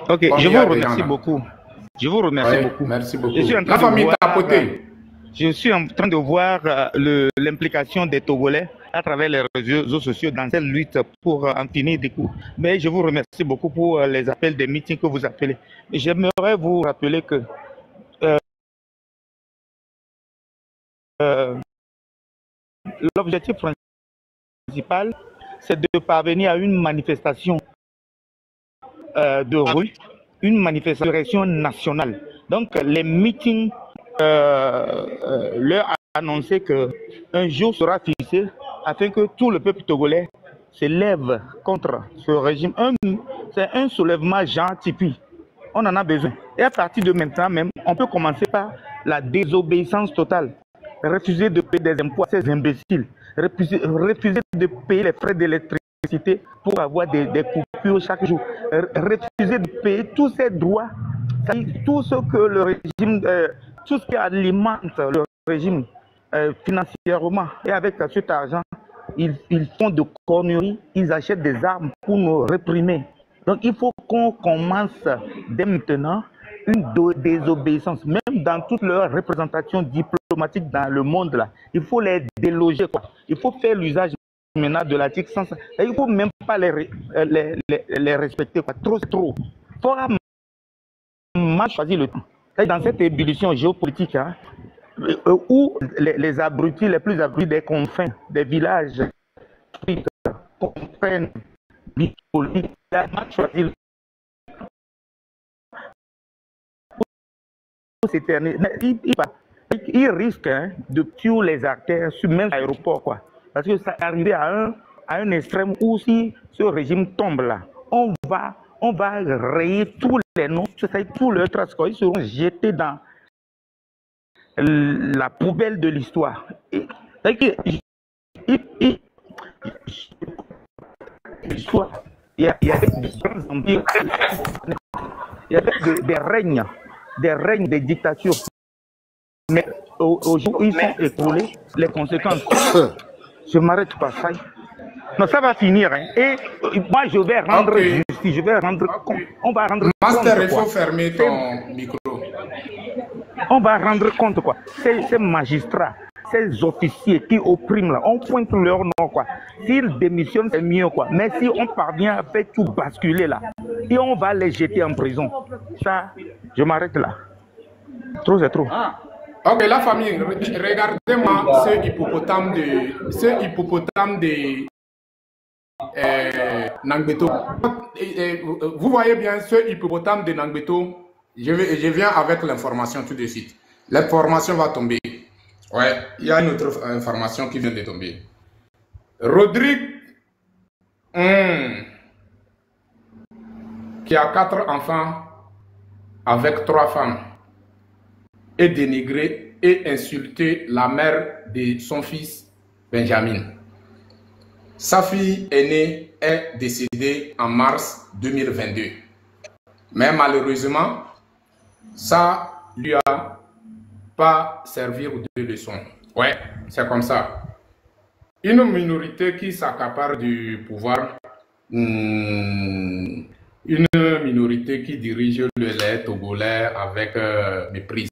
Ok, comme je il y a vous des gens remercie là. beaucoup. Je vous remercie Oui, beaucoup. merci Je suis beaucoup. en train La de famille voir, Tapoté. je suis en train de voir l'implication des Togolais à travers les réseaux sociaux dans cette lutte pour en finir des coups. Mais je vous remercie beaucoup pour les appels des meetings que vous appelez. J'aimerais vous rappeler que euh, euh, l'objectif principal, c'est de parvenir à une manifestation de rue, une manifestation nationale. Donc, les meetings leur annoncer qu'un jour sera fixé afin que tout le peuple togolais se lève contre ce régime. C'est un soulèvement genre Tipeee. On en a besoin. Et à partir de maintenant même, on peut commencer par la désobéissance totale. Refuser de payer des impôts à ces imbéciles. Refuser de payer les frais d'électricité pour avoir des coupures chaque jour. Refuser de payer tous ces droits, tout ce que le régime, tout ce qui alimente le régime financièrement. Et avec cet argent, ils font de conneries, ils achètent des armes pour nous réprimer. Donc il faut qu'on commence dès maintenant une désobéissance, même dans toutes leurs représentations diplomatiques dans le monde là. Il faut les déloger, quoi. Il faut faire l'usage maintenant de l'article 100. Il ne faut même pas les respecter, quoi. Trop, c'est trop. Il faudra mal choisir le temps. Et dans cette ébullition géopolitique, hein, où les abrutis, les plus abrutis des confins, des villages, comprennent l'historique, il a mal choisi le il risque de tuer les artères sur même l'aéroport, quoi. Parce que ça arrivé à un extrême où si ce régime tombe là, on va rayer tous les noms, tous leurs traces, quoi. Ils seront jetés dans la poubelle de l'histoire. Il y a des grands empires, il y a des règnes, des dictatures. Mais au jour où ils sont écroulés, les conséquences, je m'arrête pas ça. Non, ça va finir. Hein. Et moi, je vais rendre justice, je vais rendre compte. On va rendre Master, compte. Il faut fermer ton micro. On va rendre compte, quoi. Ces magistrats, ces officiers qui oppriment, là, on pointe leur nom, quoi. S'ils démissionnent, c'est mieux, quoi. Mais si on parvient à faire tout basculer, là, et on va les jeter en prison, ça, je m'arrête là. Trop, c'est trop. Ok, la famille, regardez-moi ce hippopotame de Nangbeto. Vous voyez bien ce hippopotame de Nangbeto. Je viens avec l'information tout de suite. L'information va tomber. Ouais, il y a une autre information qui vient de tomber. Rodrigue, qui a 4 enfants avec 3 femmes, est dénigré et insulté la mère de son fils Benjamin. Sa fille aînée est décédée en mars 2022. Mais malheureusement, ça lui a pas servi de leçon. Ouais, c'est comme ça. Une minorité qui s'accapare du pouvoir, une minorité qui dirige le lait togolais avec méprise.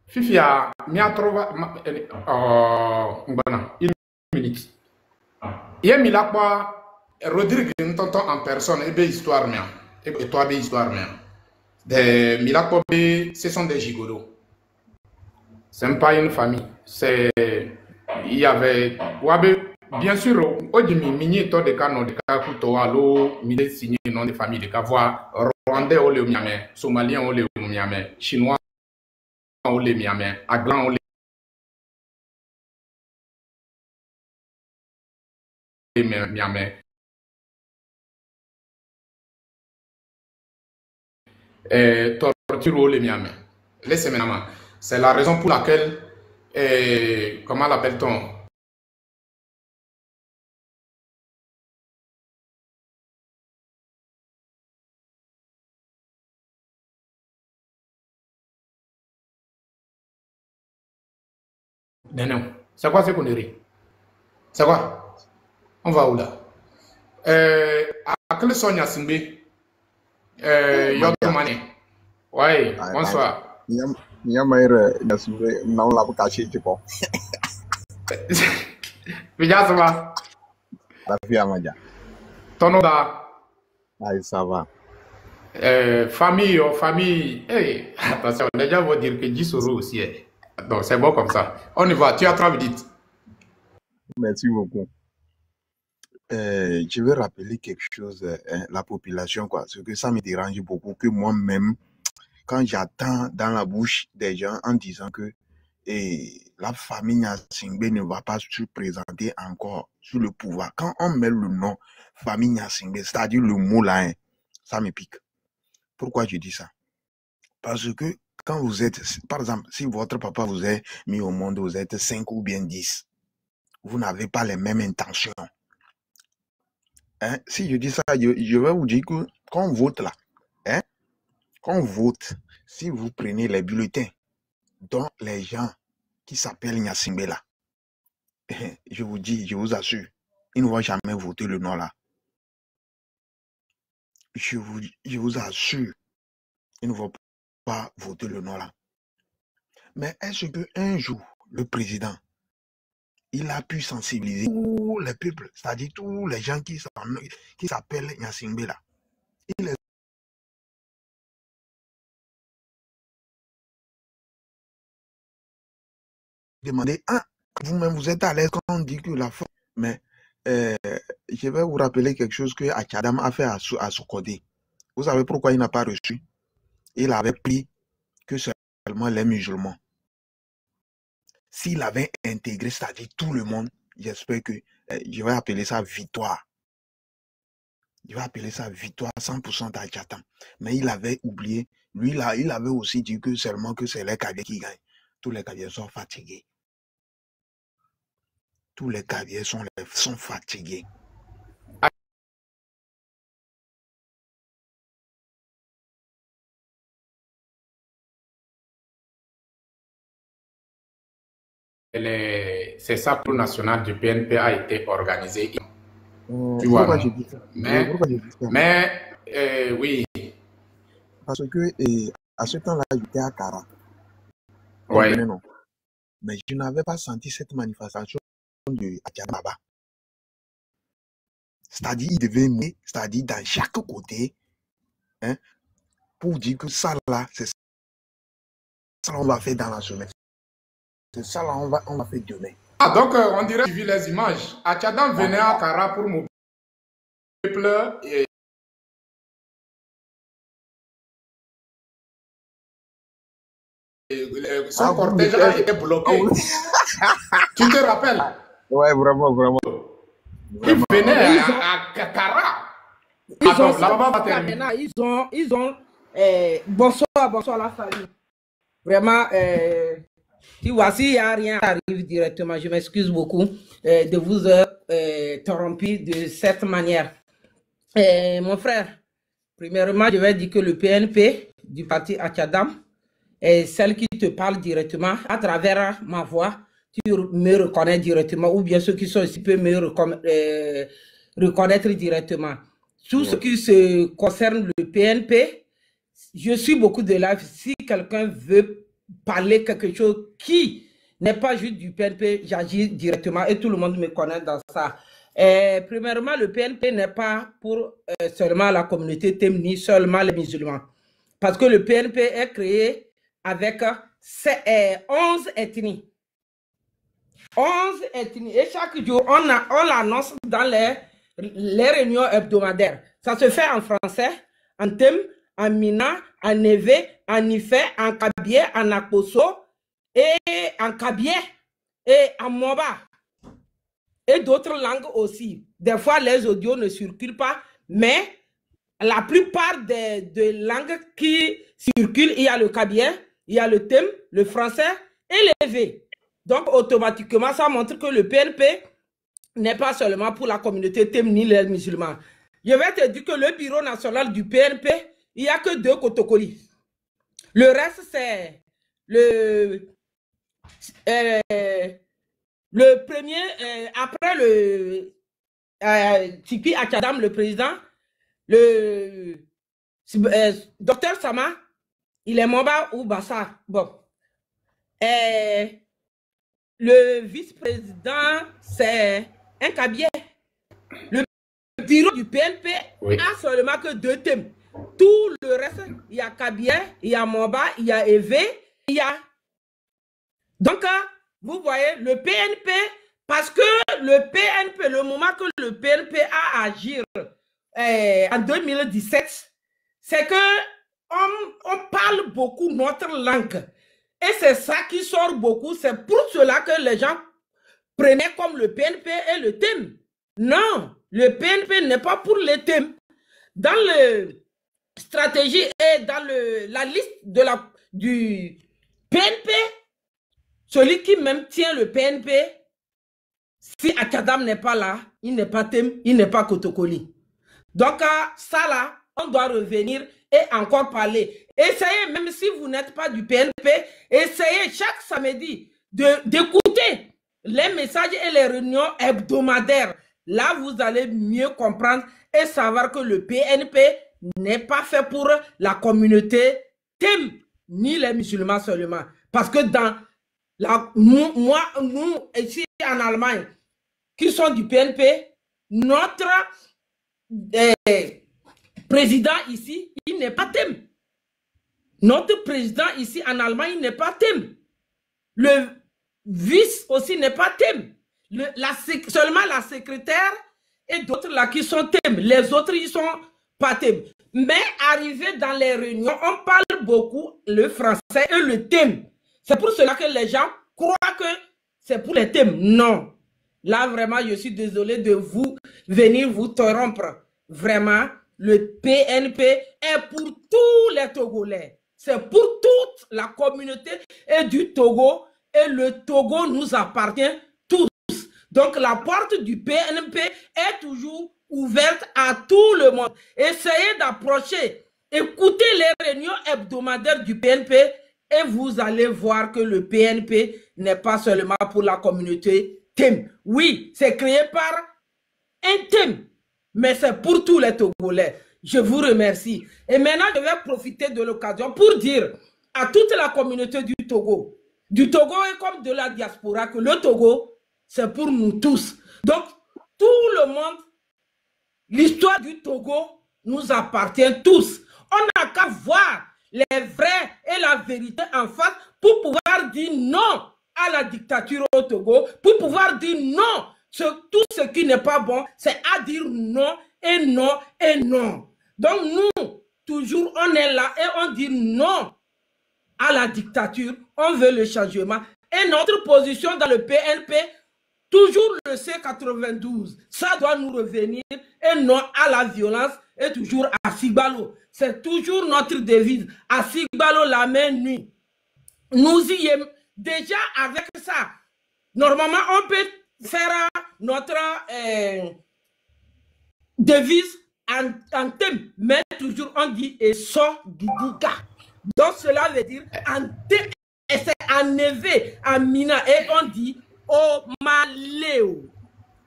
Fifia, mia trova une minute. Il y a Rodrigue Ntonton en personne et histoire mia et toi be histoire mia. Des Milakpo, ce sont des gigolos. Ce n'est pas une famille. C'est il y avait bien sûr Odimi mini to de canon de Kakuto alo mille signé nom de famille de Kavoa Rwandais au le miamé, Somalien au le miamé, Chinois au le miamé, Aglan au le miamé. Torture au le miamé. Laissez-moi. C'est la raison pour laquelle comment l'appelle-t-on? Non. C'est quoi ces conneries? C'est quoi? On va où là? À Akele Sonia Singbe. Yotomane. Ouais, bonsoir. Nyamaire Nyasumbe non la caché tipo. Vijasama. La fille Amadia. Tonoda. Ah, ça va. Famille, famille. Hey, attention, les gens vont dire que Jisoro aussi est. Donc c'est bon comme ça. On y va, tu as 3 minutes. Merci beaucoup. Je veux rappeler quelque chose, la population, quoi. Ce que ça me dérange beaucoup, que moi-même, quand j'attends dans la bouche des gens en disant que la famille Nyasingbe ne va pas se présenter encore sur le pouvoir, quand on met le nom famille Nyasingbe, c'est-à-dire le mot là, hein, ça me pique. Pourquoi je dis ça? Parce que quand vous êtes, par exemple, si votre papa vous a mis au monde, vous êtes 5 ou bien 10, vous n'avez pas les mêmes intentions. Hein? Si je dis ça, je vais vous dire que quand on vote là, hein, quand on vote, si vous prenez les bulletins dont les gens qui s'appellent Nyasingbe là, je vous dis, je vous assure, ils ne vont jamais voter le nom là. Je vous assure, ils ne vont pas voter le nom là. Mais est-ce qu'un jour, le président, il a pu sensibiliser tous les peuples, c'est-à-dire tous les gens qui s'appellent Nyasingbe là? Il les demandé, ah, vous-même vous êtes à l'aise quand on dit que la femme, mais je vais vous rappeler quelque chose que Achadam a fait à Sokodé. Vous savez pourquoi il n'a pas reçu? Il avait pris que seulement les musulmans. S'il avait intégré, c'est-à-dire tout le monde, j'espère que je vais appeler ça victoire. Je vais appeler ça victoire 100% d'Achatam. Mais il avait oublié, lui, là, il avait aussi dit que seulement que c'est les Kabyles qui gagnent. Tous les Kabyles sont fatigués. Tous les Kabyles sont fatigués. C'est ça pour le national du PNP a été organisé. Tu Pourquoi vois, je dis ça? mais oui. Parce que à ce temps-là, j'étais à Kara. Ouais. Non. Mais je n'avais pas senti cette manifestation de Achadaba. C'est-à-dire, il devait mettre, c'est-à-dire dans chaque côté, hein, pour dire que ça là, c'est ça on va faire dans la semaine. C'est ça là, on va faire demain. Ah, donc on dirait que tu vis les images. Achadam venait à Kara pour mon peuple et son cortège a été bloqué. Tu te rappelles? Ouais, vraiment. Il venait à Kara. Ils ont bonsoir la famille. Vraiment, tu vois, s'il n'y a rien qui arrive directement, je m'excuse beaucoup de vous interrompre de cette manière. Mon frère, premièrement, je vais dire que le PNP du parti Achadam est celle qui te parle directement à travers ma voix. Tu me reconnais directement, ou bien ceux qui sont ici peuvent me reconnaître directement. Tout ce qui se concerne le PNP, je suis beaucoup de live. Si quelqu'un veut parler quelque chose qui n'est pas juste du PNP, j'agis directement et tout le monde me connaît dans ça. Premièrement, le PNP n'est pas pour seulement la communauté Tem ni seulement les musulmans. Parce que le PNP est créé avec 11 ethnies. 11 ethnies. Et chaque jour, on l'annonce dans les réunions hebdomadaires. Ça se fait en français, en Tem, en Mina, en Neve, en Ifé, en Kabyé, en Akoso, et en Kabyé, et en Moba. Et d'autres langues aussi. Des fois, les audios ne circulent pas, mais la plupart des langues qui circulent, il y a le Kabyé, il y a le Tem, le français et l'Evé. Donc, automatiquement, ça montre que le PNP n'est pas seulement pour la communauté Tem ni les musulmans. Je vais te dire que le bureau national du PNP, il n'y a que 2 Kotokoli. Le reste, c'est le premier, après le Tipi Achadam, le président, le docteur Sama, il est Moba ou Bassa. Bon. Le vice-président, c'est un cabinet. Le bureau du PNP a seulement que 2 thèmes. Tout le reste, il y a Kabia, il y a Moba, il y a EV, il y a... Donc, vous voyez, le PNP, parce que le PNP, le moment que le PNP a agi en 2017, c'est que on parle beaucoup notre langue. Et c'est ça qui sort beaucoup. C'est pour cela que les gens prenaient comme le PNP et le thème. Non, le PNP n'est pas pour les thèmes. Dans la stratégie et dans la liste du PNP, celui qui même tient le PNP, si Akadam n'est pas là, il n'est pas thème, il n'est pas Kotokoli. Donc, ça là, on doit revenir et encore parler. Essayez, même si vous n'êtes pas du PNP, essayez chaque samedi d'écouter les messages et les réunions hebdomadaires. Là, vous allez mieux comprendre et savoir que le PNP n'est pas fait pour la communauté thème, ni les musulmans seulement. Parce que dans nous, ici en Allemagne, qui sont du PNP, notre président ici, il n'est pas thème. Notre président ici en Allemagne, il n'est pas thème. Le vice aussi n'est pas thème. Seulement la secrétaire et d'autres là qui sont thème. Les autres, ils sont pas thème. Mais arrivé dans les réunions, on parle beaucoup le français et le thème. C'est pour cela que les gens croient que c'est pour les thèmes. Non. Là, vraiment, je suis désolé de venir vous interrompre. Vraiment, le PNP est pour tous les Togolais. C'est pour toute la communauté et du Togo. Et le Togo nous appartient tous. Donc, la porte du PNP est toujours ouverte à tout le monde. Essayez d'approcher, écoutez les réunions hebdomadaires du PNP et vous allez voir que le PNP n'est pas seulement pour la communauté thème. Oui, c'est créé par un thème, mais c'est pour tous les Togolais. Je vous remercie. Et maintenant, je vais profiter de l'occasion pour dire à toute la communauté du Togo et comme de la diaspora, que le Togo, c'est pour nous tous. Donc, tout le monde, l'histoire du Togo nous appartient tous. On n'a qu'à voir les vrais et la vérité en face pour pouvoir dire non à la dictature au Togo, pour pouvoir dire non. Tout ce qui n'est pas bon, c'est à dire non et non et non. Donc nous, toujours, on est là et on dit non à la dictature. On veut le changement. Et notre position dans le PNP, toujours le C92, ça doit nous revenir et non à la violence et toujours à Sigbalo. C'est toujours notre devise. À Sigbalo, la main nue. Nous y sommes. Déjà avec ça, normalement, on peut faire notre devise en thème, mais toujours on dit et sort du Bouka. Donc cela veut dire en thème, et c'est en éveil, en mina, et on dit au Maléo.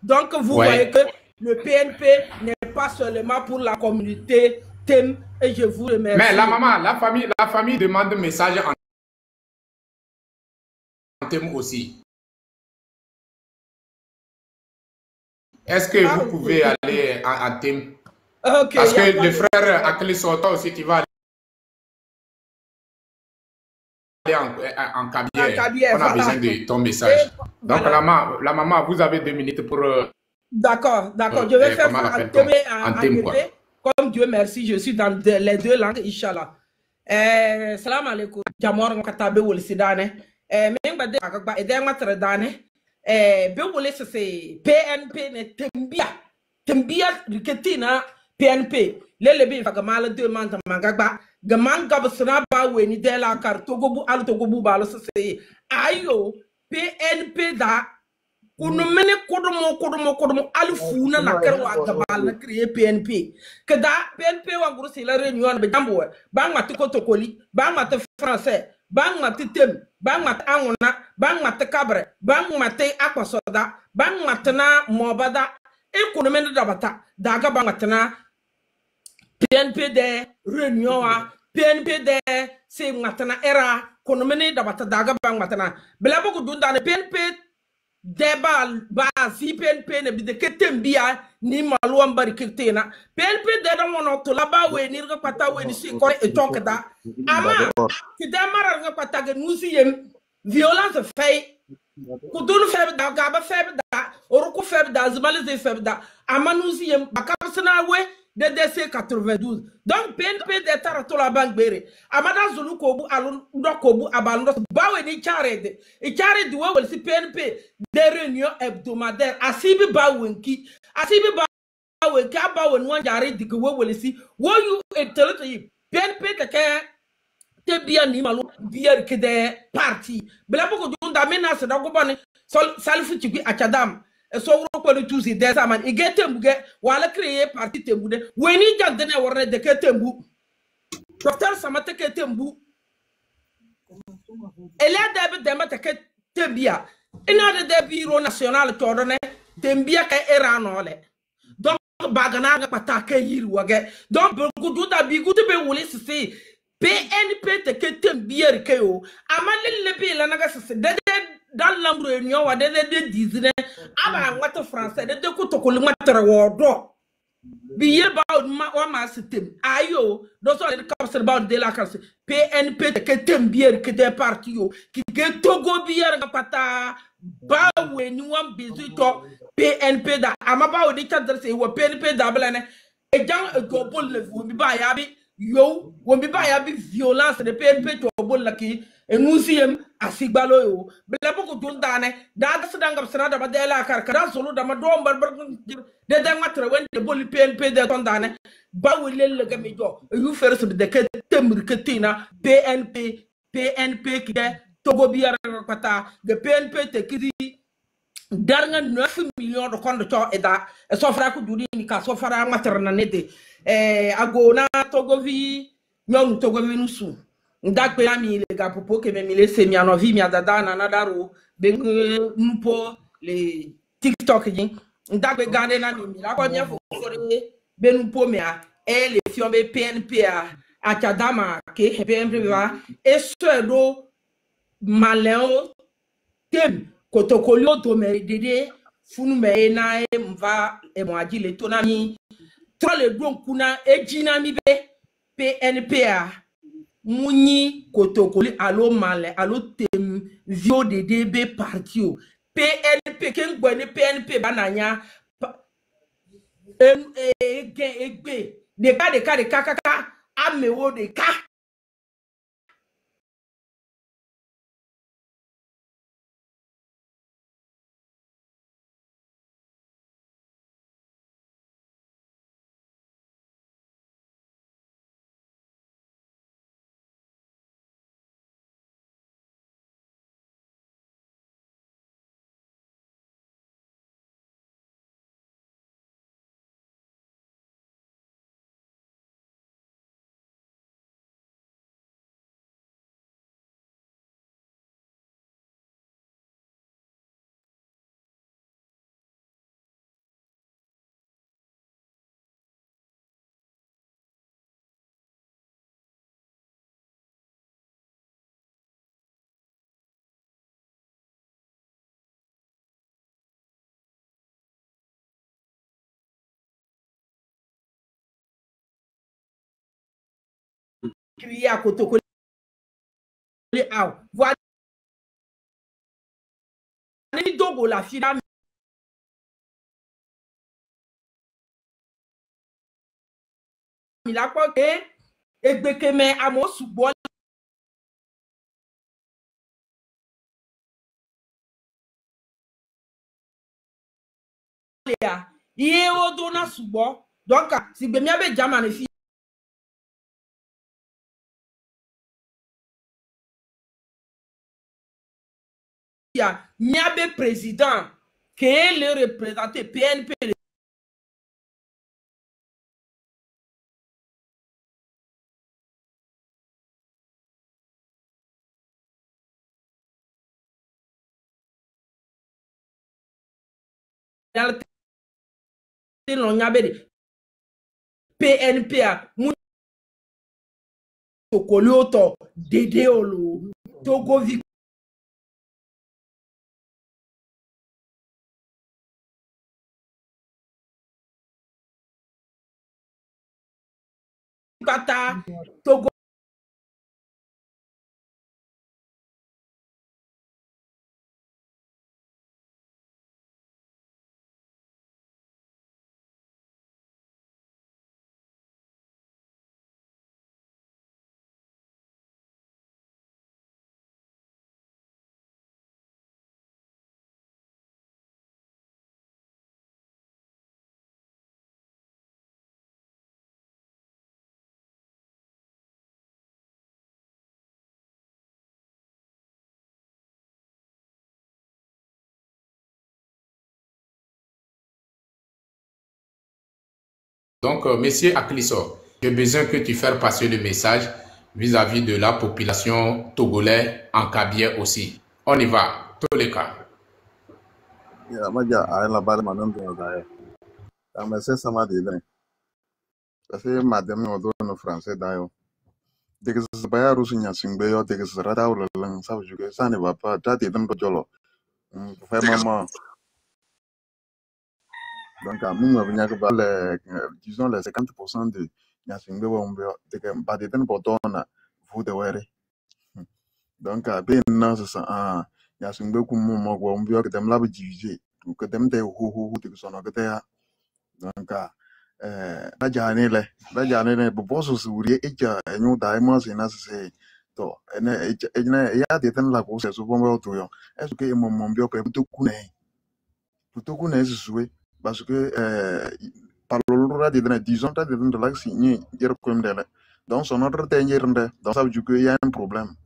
Donc vous voyez que le PNP n'est pas seulement pour la communauté thème, et je vous remercie. Mais la maman, la famille demande message en thème aussi. Est-ce que vous pouvez aller en thème? Okay, parce que le frère Akli Soto aussi, tu vas aller en cabinet. On a besoin de ton message. Donc, voilà. la maman, vous avez 2 minutes pour... D'accord. Je vais faire ça en thème. Comme Dieu merci, je suis dans les 2 langues, Inch'Allah. Salam alaikum. Jamor Mkatabe Wolsidane. Mengba Akakba Edematre Dane. Bewole c'est PNP ne tembia riketina PNP lele bi fagamala demande mangaba gamanga basna ba weni de la carte togo bu al togo bu balo c'est ayo PNP da kuno mene kodomo alfuna na kerwa gabal na créer PNP que da PNP wa gros c'est la réunion be jambo bang mat ko tokoli bang mat français bang mat tem bang mat angona bang mat kabre bang mat akwasoda bang mat na mobada e kuno mene dabata daga bang mat na PNP de réunion PNP de c'est matana era konomene da bata daga bang matana bela boko dunda ne PNP débat ba si PNP ne bi de ketembia ni maluam bari ketena PNP de da mono to laba we ni ga pata we ni si ko e tokda ama ki da marar nga pata ga nusi yem violence fait kudun feb da gaba feb da oruku feb da zmalize feb da ama nusi yem bakabsna we DDC 92. Donc, PNP d'État to la banque bere. Amada Zulu kobu alun kobu abalon bawe ni charede. E charede we si PNP des réunions hebdomadaires. Asibi bawenki. Asibi bawenki abawen wan jare dik we si. Wo you etelet yi. PNP te bien ni malu bier ke de parti. Bela boko dunda menace da go bane salifu chigui achadam. So ko ni tusi desa man igete mbuge wala créer parti tembude weni jagdene warne de ketembu docteur samate ketembu ele de be mata ketembia ina de bureau national tordone tembia ka eranole donc bagana ga patake yiri wage donc gudu da bi gudu be wuli sisi PNP te ketembia ke yo amalele be la naga sisi de dans l'ambre réunion wa de dizine aba ngata français de ko to ko matra wodo biye ba wa ma sitem ayo do so de kapsel ba de la classe PNP te ketembier ke des partis yo ki ke togo bier ga pata ba we ni wan bizito PNP da ama ba o di cadre se wo PNP da blane e jang go bol le wo bi ba ya bi yo wo bi ba ya bi violence de PNP to bol la ki e nusiem asigbalo yo bele boko dundane da sadanga srada ba de la karkara solo da ma do barbar de matre wende bol PNP de tondane ba welel ga mi jo yu ferso de ke temr ketina PNP ki de togo biara pata de PNP te kidi darnga 9 millions de compte to eda e sofra ku dudi ni ka sofra matre na nede agona togo vi nyong togo vi nusu ndakpe ami le gapopo ke me mile se mi anovi mi adada na nadaro ben nupo le TikTok yin ndakpe gande na mi la ko mi fo ben nupo me a le fiombe PNP a chadama ke PNP va esto maleo tem kotokolio to me dede funu me na mva e mo agile to na mi tro le don kuna ejina mi be PNP Mouni kotokoli alo male alo tem vio de DB partio PNP ken gwene PNP bananya egbe de ka amewo de ka crier à kotokoli a voilà ni dogo la fila mi la ko ke egbeke me amo subo ya iye o do na subo donc si gbe mi abe jama ne fi ya mi abe président que le représenter PNP dans le non nyabe PNP a Tokoloto Dedeolo Togo Vicata Togo Donc, Monsieur Akliso, j'ai besoin que tu fasses passer le message vis-à-vis de la population togolaise en Kabylie aussi. On y va, tous les cas. Ya maja a la bala manan do da. Ta me se sama de den. Parce que madame no do no français da yo. De que se baya rusu nya singbe yo de que se rada ou lang ça je que ça ne va pas. Ta te don do jolo. Vraiment. Donc à nous venir que les disons les 50% de nya singbe wo mbe de que ba de den botona vous de were. Donc à ben non c'est ça nya singbe ku mo mo wo mbe que dem la ba diviser. Que dem de ho de que son que donc bajane bo boso suri eja enyu dai mo sina se to ene ya de tan la ko se so bombo to yo est-ce que mo mo bio ko puto ku ne suwe parce que par le de dans 10 ans de la signé dire comme de donc son ordre de donc ça veut dire qu'il y a un problème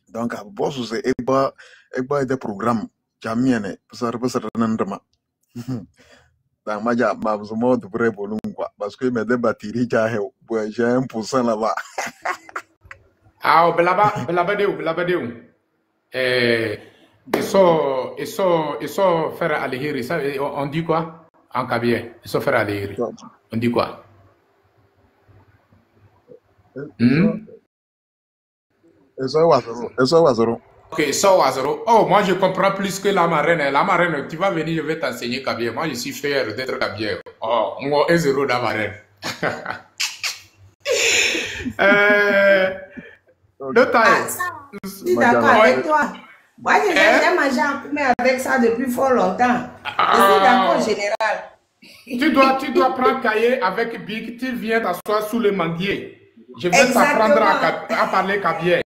donc à boso se eba des programmes jamiene ça nandama dans ma job, ma was more de vrai volume quoi parce que mes deux batteries j'ai 1% là-bas. Ah, blabadeu. Ils sont faire alléhiri. Ça, on dit quoi en Kabylie? Ils sont faire alléhiri. On dit quoi? Eso wazoro. Ok, so Wazaro. Oh, moi je comprends plus que la marraine. La marraine, tu vas venir, je vais t'enseigner Kabylie. Moi je suis fier d'être Kabylie. Oh, moi 1-0 la marraine. Le taille. Je suis d'accord avec toi. Moi j'ai mangé en fumé avec ça depuis fort longtemps. Je suis d'accord général. Tu dois prendre cahier avec Big, tu viens t'asseoir sous le manguier. Je vais t'apprendre à parler Kabylie.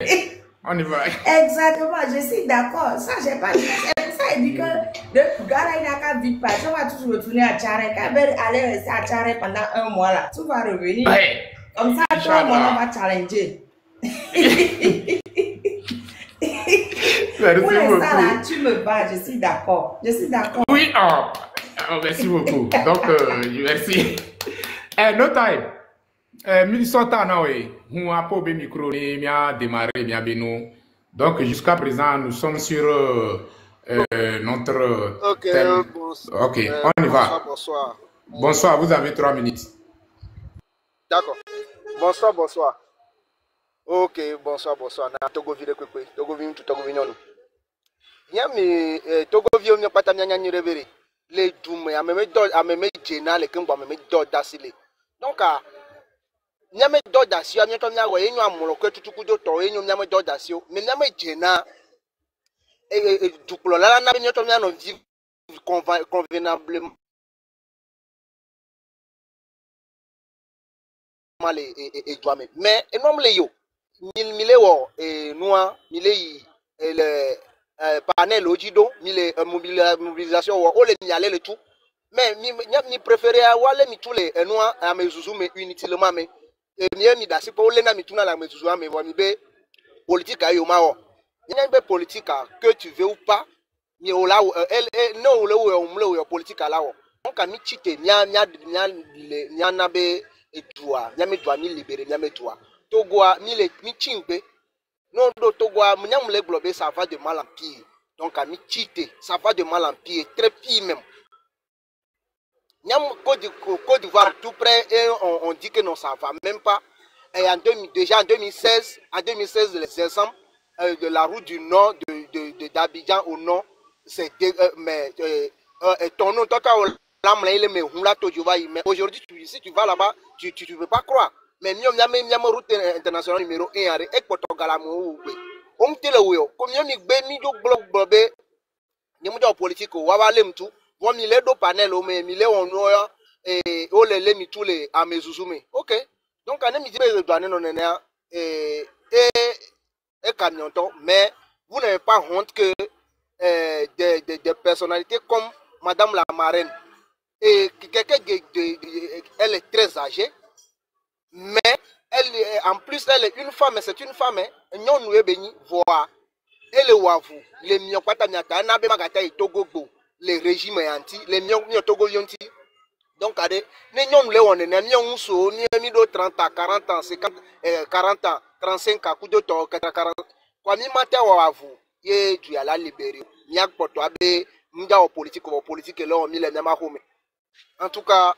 On y va. Exactement, je suis d'accord. Ça, j'ai pas dit. C'est pour ça qu'il dit que le gars là, il n'a qu'à vite pas. Tu vas toujours retourner à Tchare. Quand il va aller rester à Tchare pendant 1 mois là, tu vas revenir. Ouais. Comme ça, toi, on va challenger. Merci pour beaucoup. l'instant là, tu me bats, je suis d'accord. Je suis d'accord. Oui, merci beaucoup. Donc, merci. No time. Donc jusqu'à présent nous sommes sur notre thème. Ok, on y va. Bonsoir, vous avez 3 minutes. D'accord. Bonsoir. Ok, bonsoir. Na Togo vile kwekwe. Togo vile tout Togo vile. Nyami Togo vile mi pata nyanya nyireveri. Le dume ameme jena le kembo ameme do dasile. Donc nyame do dasio mi to nyago enyu amuro kwetutuku do to enyu nyame do dasio me nyame jena dukulo la na mi to nyano vivre convenablement mal et toi-même mais enom le yo mille wo noa mille yi le panel ojido mille mobilisation wo o le nyale le tout mais mi préférer wale mi tous les noa a mezuzu me inutilement mais mi dasi po le na mi tuna la mezuzu me bo mi be politique ayo ma o ni be politique que tu veux ou pas mi o la no le o politique la o on ka mi chite nya na be edua nya me dua mi libérer nya me dua togoa mi chingbe non do togoa nya me le globe ça va de mal en pire donc à mi chite ça va de mal en pire très pire même Côte d'Ivoire tout près et on dit que non, ça ne va même pas. Et déjà en 2016, les exemples de la route du nord, d'Abidjan au nord, c'est mais ton nom, mais aujourd'hui, si tu vas là-bas, tu ne peux pas croire. Mais il y a une route internationale numéro 1 avec Portogalamo. On te le voit. Comme il y a une politique, on va aller tout. On mi le do panel o me mi le on no et o le mi tous les à mes zouzoumé. OK. Donc on mi dit be douane non nena et camion ton mais vous n'avez pas honte que des personnalités comme madame la marraine et quelqu'un elle est très âgée mais elle en plus elle est une femme, c'est une femme non nous béni voir elle wavu les miens kwata miata na be magata et togogo les régimes anti les miens togo yonti donc ade ne nyom le wonne ne miens so ni mi do 30 ans 40 ans 50 40 ans 35 ans coup de to 40 kwa mi mata wavu ye du ala libérer miak poto abe mda o politique là on mi le nyama home. En tout cas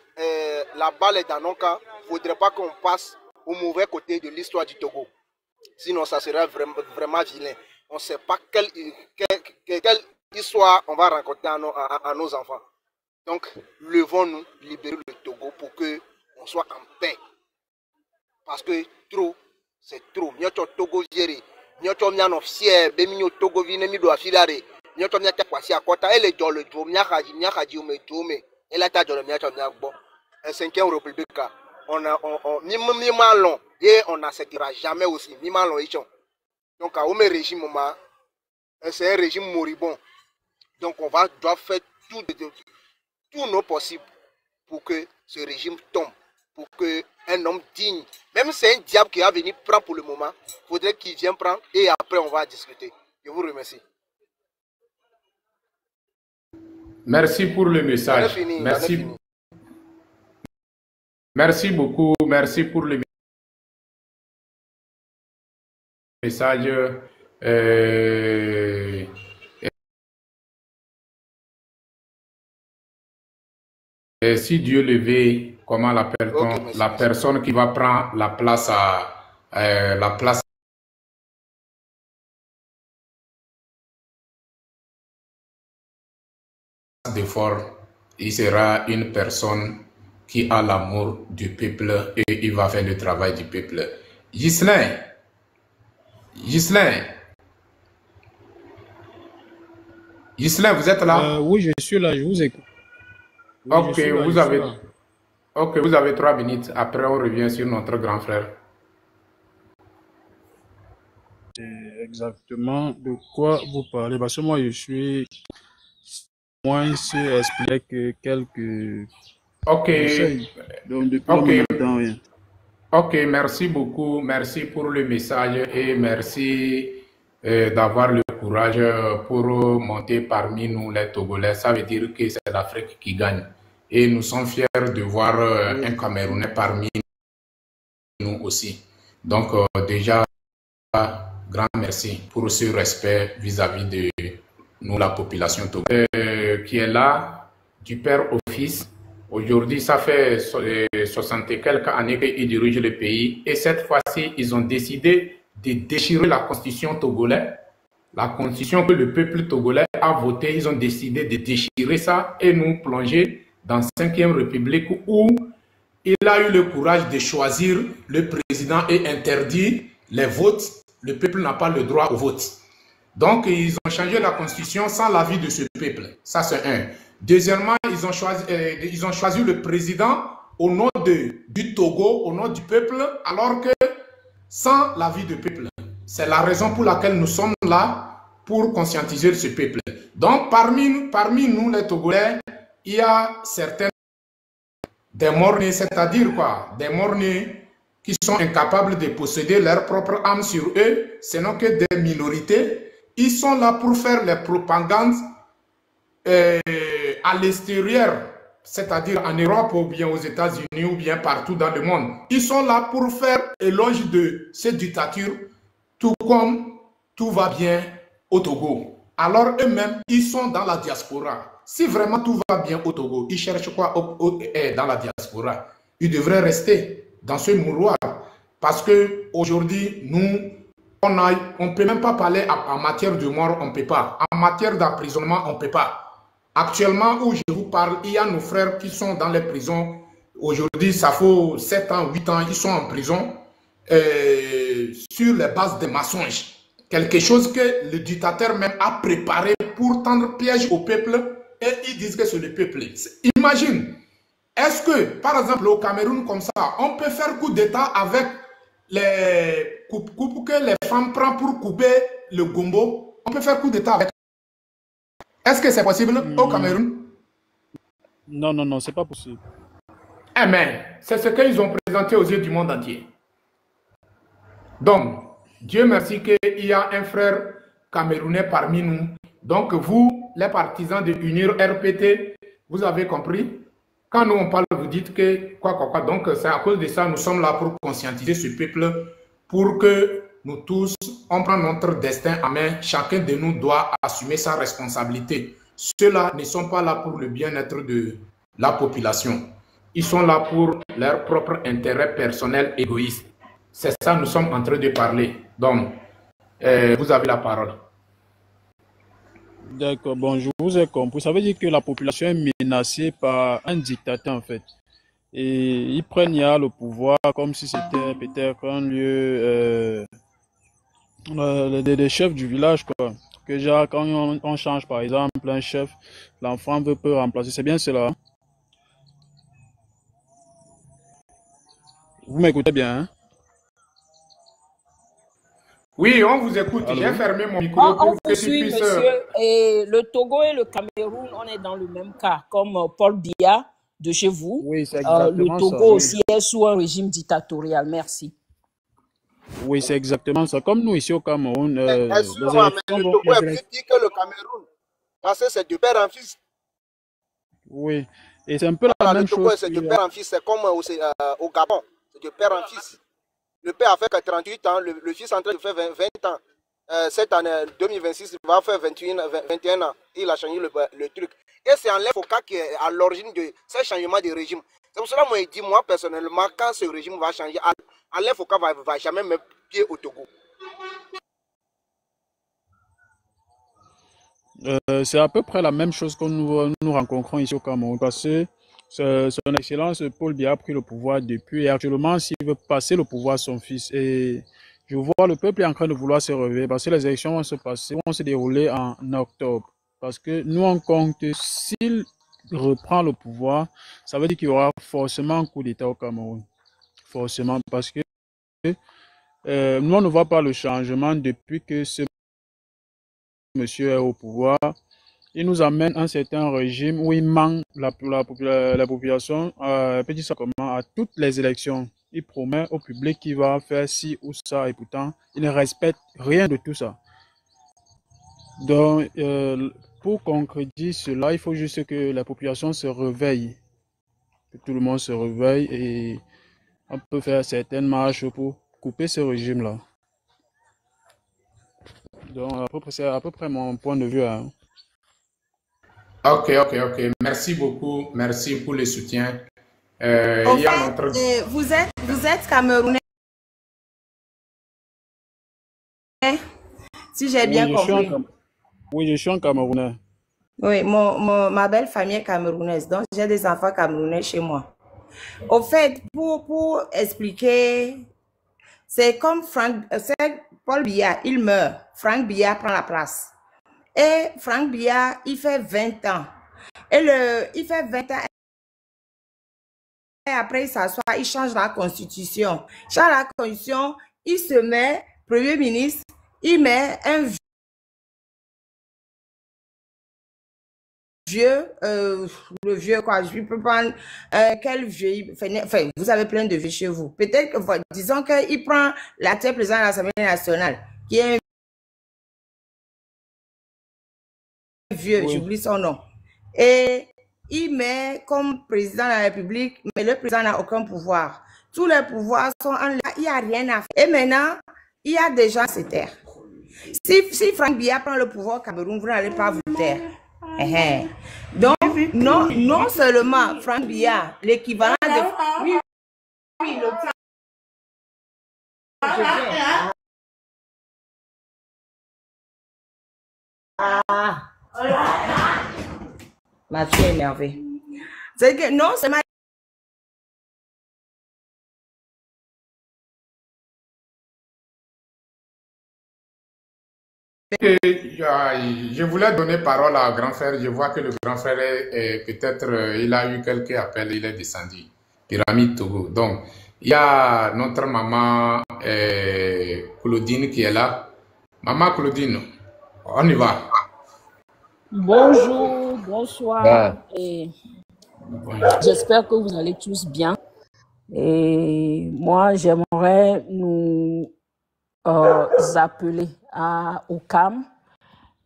la balle est dans nos camps. Faudrait pas qu'on passe au mauvais côté de l'histoire du Togo, sinon ça serait vraiment vilain. On ne sait pas quelle histoire on va raconter à nos enfants. Donc, levons-nous, libérer le Togo pour qu'on soit en paix. Parce que trop, c'est trop. Nous sommes Togo géré. Nous sommes fiers. Nous sommes Togo vine, nous sommes fiers. Nous sommes fiers. Elle est dans le dos. Nous sommes elle a été dans le bon. 5e République. On a long et on n'acceptera jamais aussi. Donc, à un régime, c'est un régime moribond. Donc, on doit faire tout nos possibles pour que ce régime tombe, pour qu'un homme digne, même si c'est un diable qui va venir prendre pour le moment, il faudrait qu'il vienne prendre et après on va discuter. Je vous remercie. Merci pour le message. Merci beaucoup. Merci pour le message. Et si Dieu le veut, comment l'appelle-t-on? Okay, la personne qui va prendre la place d'effort, il sera une personne qui a l'amour du peuple et il va faire le travail du peuple. Ghislain, vous êtes là? Oui, je suis là, je vous écoute. Oui, ok, vous avez 3 minutes. Après, on revient sur notre grand frère. Exactement de quoi vous parlez. Parce que moi, je suis moins expliquer que quelques conseils. Donc, depuis longtemps, rien. Ok, merci beaucoup. Merci pour le message et merci d'avoir le courage pour monter parmi nous les Togolais. Ça veut dire que c'est l'Afrique qui gagne. Et nous sommes fiers de voir un Camerounais parmi nous aussi. Donc déjà, grand merci pour ce respect vis-à-vis de nous, la population togolaise, qui est là du père au fils. Aujourd'hui, ça fait 60 et quelques années qu'ils dirigent le pays. Et cette fois-ci, ils ont décidé de déchirer la constitution togolaise. La constitution que le peuple togolais a votée, ils ont décidé de déchirer ça et nous plonger dans la 5e République où il a eu le courage de choisir le président et interdire les votes. Le peuple n'a pas le droit au vote. Donc, ils ont changé la constitution sans l'avis de ce peuple. Ça, c'est un. Deuxièmement, ils ont choisi le président au nom du Togo, au nom du peuple, alors que sans l'avis du peuple. C'est la raison pour laquelle nous sommes là, pour conscientiser ce peuple. Donc, parmi nous, les Togolais, il y a certains des morts-nés, c'est-à-dire quoi? Des morts-nés qui sont incapables de posséder leur propre âme sur eux, sinon que des minorités. Ils sont là pour faire les propagandes à l'extérieur, c'est-à-dire en Europe ou bien aux États-Unis ou bien partout dans le monde. Ils sont là pour faire éloge de cette dictature, tout comme tout va bien au Togo. Alors eux-mêmes, ils sont dans la diaspora. si vraiment tout va bien au Togo, il cherche quoi dans la diaspora? Il devrait rester dans ce mouroir. Parce qu'aujourd'hui, nous, on ne peut même pas parler en matière de mort, on ne peut pas. En matière d'emprisonnement, on ne peut pas. Actuellement, où je vous parle, il y a nos frères qui sont dans les prisons. Aujourd'hui, ça fait 7 ans, 8 ans, ils sont en prison sur les bases des mensonges. Quelque chose que le dictateur même a préparé pour tendre piège au peuple et ils disent que c'est le peuple. Imagine, est-ce que, par exemple, au Cameroun, comme ça, on peut faire coup d'État avec les coupes que les femmes prennent pour couper le gombo? On peut faire coup d'État avec. Est-ce que c'est possible au Cameroun? Non, non, non, c'est pas possible. Eh bien, c'est ce qu'ils ont présenté aux yeux du monde entier. Donc, Dieu merci qu'il y a un frère camerounais parmi nous. Donc, vous, les partisans de Unir RPT, vous avez compris? Quand nous, on parle, vous dites que quoi. Donc, c'est à cause de ça, nous sommes là pour conscientiser ce peuple, pour que nous tous, on prenne notre destin en main. Chacun de nous doit assumer sa responsabilité. Ceux-là ne sont pas là pour le bien-être de la population. Ils sont là pour leur propre intérêt personnel égoïste. C'est ça nous sommes en train de parler. Donc, vous avez la parole. D'accord, bon, je vous ai compris. Ça veut dire que la population est menacée par un dictateur, en fait. Et ils prennent le pouvoir comme si c'était peut-être un lieu des chefs du village, quoi. Que genre, quand on change, par exemple, un chef, l'enfant peut remplacer. C'est bien cela. Hein? Vous m'écoutez bien, hein? Oui, on vous écoute. J'ai fermé mon micro On pour que tu suit, puisses... monsieur. Et le Togo et le Cameroun, on est dans le même cas, comme Paul Biya de chez vous. Oui, c'est exactement le Togo ça, aussi est sous un régime dictatorial. Merci. Oui, c'est exactement ça. Comme nous ici au Cameroun, Excusez-moi, mais le Togo est plus petit que le Cameroun. Parce que c'est de père en fils. Oui, et c'est un peu la même chose. C'est de père en fils, c'est comme au Gabon, c'est de père en fils. Le père a fait 38 ans, le fils est en train de faire 20 ans. Cette année, 2026, il va faire 21 ans. Il a changé le truc. Et c'est Alain Foka qui est à l'origine de ce changement de régime. C'est pour cela que moi, je dis, moi, personnellement, quand ce régime va changer, Alain Foka ne va jamais mettre pied au Togo. C'est à peu près la même chose que nous rencontrons ici au Cameroun, parce que son Excellence Paul Biya a pris le pouvoir depuis, et actuellement, s'il veut passer le pouvoir à son fils. Et je vois le peuple est en train de vouloir se réveiller, parce que les élections vont se dérouler en octobre. Parce que nous, on compte, s'il reprend le pouvoir, ça veut dire qu'il y aura forcément un coup d'État au Cameroun. Forcément, parce que nous, on ne voit pas le changement depuis que ce monsieur est au pouvoir. Il nous amène un certain régime où il manque la population, petit ça comment, à toutes les élections. Il promet au public qu'il va faire ci ou ça, et pourtant, il ne respecte rien de tout ça. Donc, pour concrétiser cela, il faut juste que la population se réveille, que tout le monde se réveille, et on peut faire certaines marches pour couper ce régime-là. Donc, c'est à peu près mon point de vue. Hein. Ok. Merci beaucoup. Merci pour le soutien. Vous êtes Camerounais, si j'ai bien compris. Oui, je suis un Camerounais. Oui, ma belle famille est camerounaise, donc j'ai des enfants camerounais chez moi. Au fait, pour expliquer, c'est comme Paul Biya, il meurt. Frank Biya prend la place. Et Frank Biya, il fait 20 ans. Il fait 20 ans. Et après, il s'assoit, il change la constitution. Il change la constitution, il se met premier ministre, il met un vieux, le vieux quoi, je peux prendre quel vieux, enfin, vous avez plein de vieux chez vous. Peut-être que, disons qu'il prend l'actuel président de l'Assemblée nationale, qui est un vieux, oui. J'oublie son nom. Et il met comme président de la République, mais le président n'a aucun pouvoir. Tous les pouvoirs sont en là, il n'y a rien à faire. Et maintenant, il y a des gens à se taire. Si Frank Biya prend le pouvoir au Cameroun, vous n'allez pas vous taire. Donc, non seulement Franck Biya, l'équivalent de... Oui, le temps. Ma fille est énervée. C'est que non seulement... Je voulais donner parole à grand frère. Je vois que le grand frère est peut-être, il a eu quelques appels, il est descendu. Pyramide Togo. Donc, il y a notre maman Claudine qui est là. Maman Claudine, on y va. Bonjour, bonsoir. Et j'espère que vous allez tous bien. Et moi, j'aimerais nous appeler au calme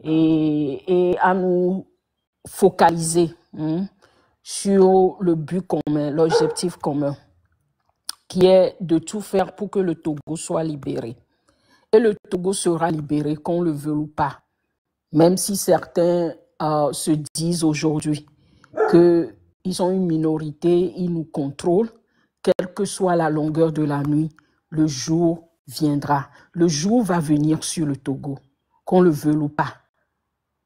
et à nous focaliser sur le but commun, l'objectif commun, qui est de tout faire pour que le Togo soit libéré. Et le Togo sera libéré, qu'on le veuille ou pas. Même si certains se disent aujourd'hui qu'ils sont une minorité, ils nous contrôlent, quelle que soit la longueur de la nuit, le jour viendra. Le jour va venir sur le Togo, qu'on le veuille ou pas.